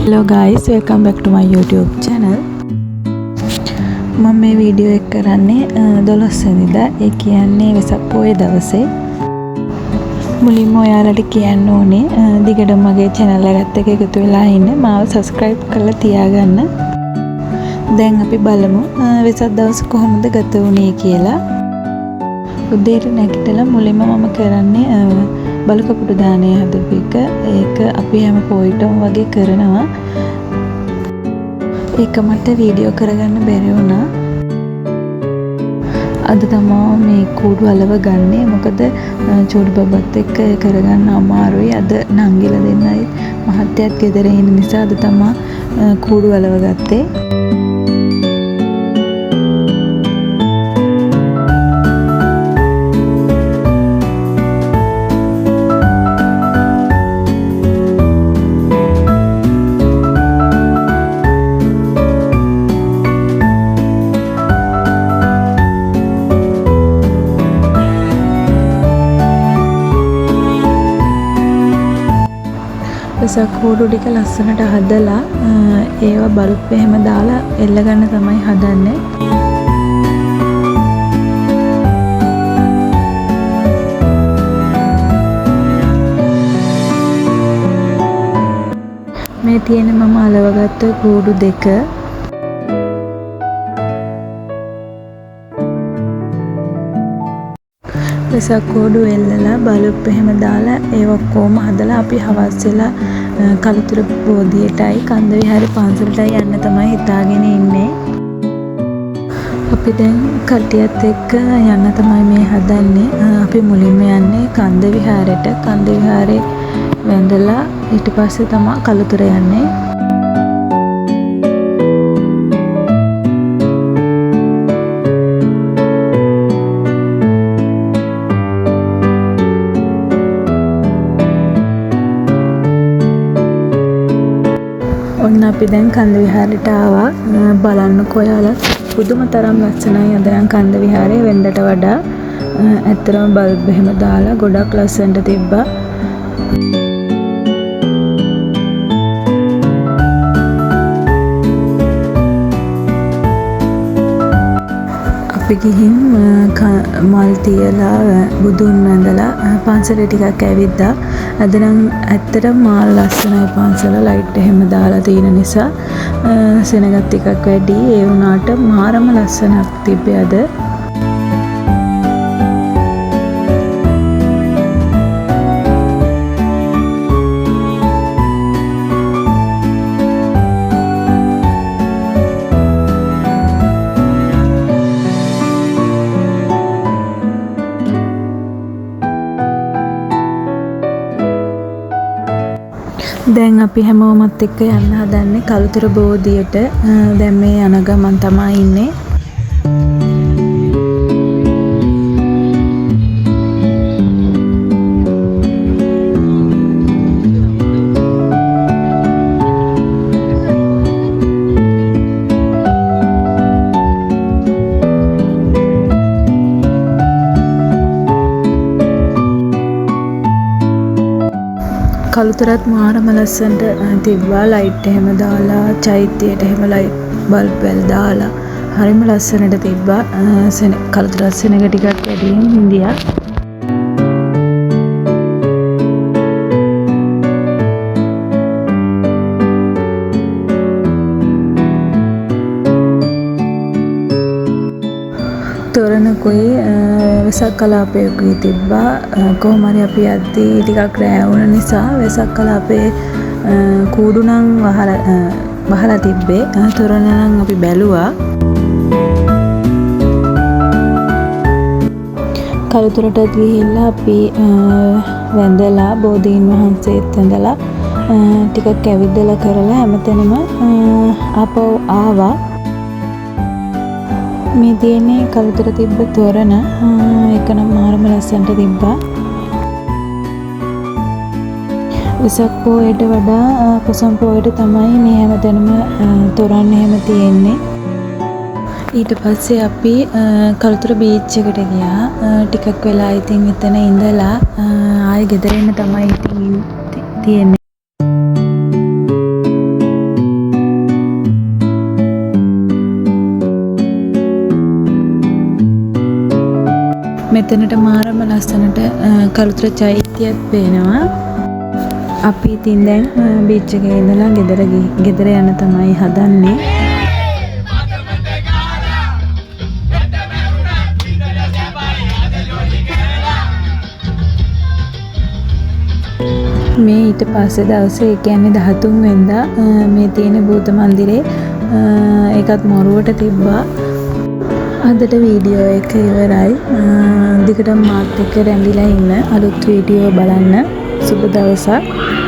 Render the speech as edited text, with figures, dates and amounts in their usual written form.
Hello guys, welcome back to my YouTube channel. මම මේ video එක කරන්නේ 12 වෙනිදා. ඒ කියන්නේ වෙසක් පොය දවසේ. මුලින්ම ඔයාලට කියන්න ඕනේ දිගටම මගේ channel එකත් එක්ක එකතු වෙලා ඉන්න. මාව subscribe කරලා තියාගන්න. දැන් අපි බලමු වෙසක් දවස කොහොමද ගත වුනේ කියලා. උදේට නැගිටලා මුලින්ම මම කරන්නේ බලකපුටු දාණය හදපු එක. ඒක අපි හැම පොයිටම වගේ කරනවා. ඒක මට වීඩියෝ කරගන්න බැරි වුණා. අද තමයි මේ කූඩු අලව ගන්නේ. මොකද චූඩි බබත් එක්ක කරගන්න අමාරුයි. අද නංගිලා දෙන්නයි මහත්තයාත් ගෙදර ඉන්න නිසා අද තමයි කූඩු අලව ගත්තේ. වෙසක් කූඩු ටික ලස්සනට හදලා ඒවා බල්බ් එහෙම දාලා එල්ල ගන්න තමයි හදන්නේ. මේ තියෙන මම අලවගත්ත කූඩු දෙක. වෙසක් කූඩු එල්ලලා බල්බ් එහෙම දාලා ඒ ඔක්කොම හදලා අපි හවස් වෙලා කලුතර බෝධියටයි කන්ද විහාරේ පන්සලටයි යන්න තමයි හිතාගෙන ඉන්නේ. අපි දැන් කට්ටියත් එක්ක යන්න තමයි මේ හදන්නේ. අපි මුලින්ම යන්නේ කන්ද විහාරයට. කන්ද විහාරේ වැඳලා ඊට පස්සේ තමයි කලුතර යන්නේ. ඔන්න අපි දැන් කන්ද විහාරයට ආවා. බලන්නකෝ ඔයාලා පුදුම තරම් ලස්සනයි අද නම් කන්ද විහාරේ වෙනදට වඩා. ඇත්තටම බල්බ් එහෙම දාලා ගොඩක් ලස්සනට තිබ්බා. අපි ගිහින් මල් තියලා බුදුන් වැඳලා පන්සලේ ටිකක් ඇවිද්දා. අද නම් ඇත්තටම මාල් ලස්සනයි පන්සල. ලයිට් එහෙම දාලා තියෙන නිසා සෙනගත් ටිකක් වැඩි. ඒ වුණාට මාරම ලස්සනක් තිබ්බේ අද. දැන් අපි හැමෝමත් එක්ක යන්න හදන්නේ කලුතර බෝධියට. දැන් මේ යන ගමන් තමයි ඉන්නේ. කලුතරත් මාරම ලස්සනට තිබ්බා. ලයිට් එහෙම දාලා චෛත්‍යයට එහෙම ලයිට් බල්බ් වල දාලා හරිම ලස්සනට තිබ්බා. කලුතරත් සෙනග ටිකක් වැඩියෙන් හින්දියා. තොරණකුයි වෙසක් කලාපයකුයි තිබ්බා. කොහොම හරි අපි යද්දී ටිකක් රෑ වුණ නිසා වෙසක් කලාපේ කූඩු නම් වහලා තිබ්බේ. තොරණ නම් අපි බැලුවා. කලුතරට ගිහිල්ලා අපි වැඳලා බෝධීන් වහන්සේත් වැඳලා ටිකක් ඇවිදලා කරලා හැමතැනම ආපහු ආවා. මේ තියෙන්නේ කලුතර තිබ්බ තොරණ. ඒක නම් මාරම ලස්සනට තිබ්බා. වෙසක් පොයට වඩා පොසොන් පොයට තමයි මේ හැමතැනම තොරණ එහෙම තියෙන්නේ. ඊට පස්සේ අපි කළුතර බීච් එකට ගියා. ටිකක් වෙලා ඉතින් එතන ඉඳලා ආයෙ ගෙදර එන්න තමයි ඉතින් තියෙන්නේ. මෙතනට මාරම ලස්සනට කළුතර චෛත්‍යයක් පේනවා. අපි ඉතින් දැන් බීච් එකේ ඉඳලා ගෙදර යන්න තමයි හදන්නේ. මේ ඊට පස්සේ දවසේ ඒ කියන්නේ 13 වෙනිදා මේ තියෙන භූත මන්දිරේ ඒකත් මොරුවට තිබ්බා. අදට වීඩියෝ එක ඉවරයි. දිගටම මාත් එක්ක රැඳිලා ඉන්න. අලුත් වීඩියෝ බලන්න. සුබ දවසක්.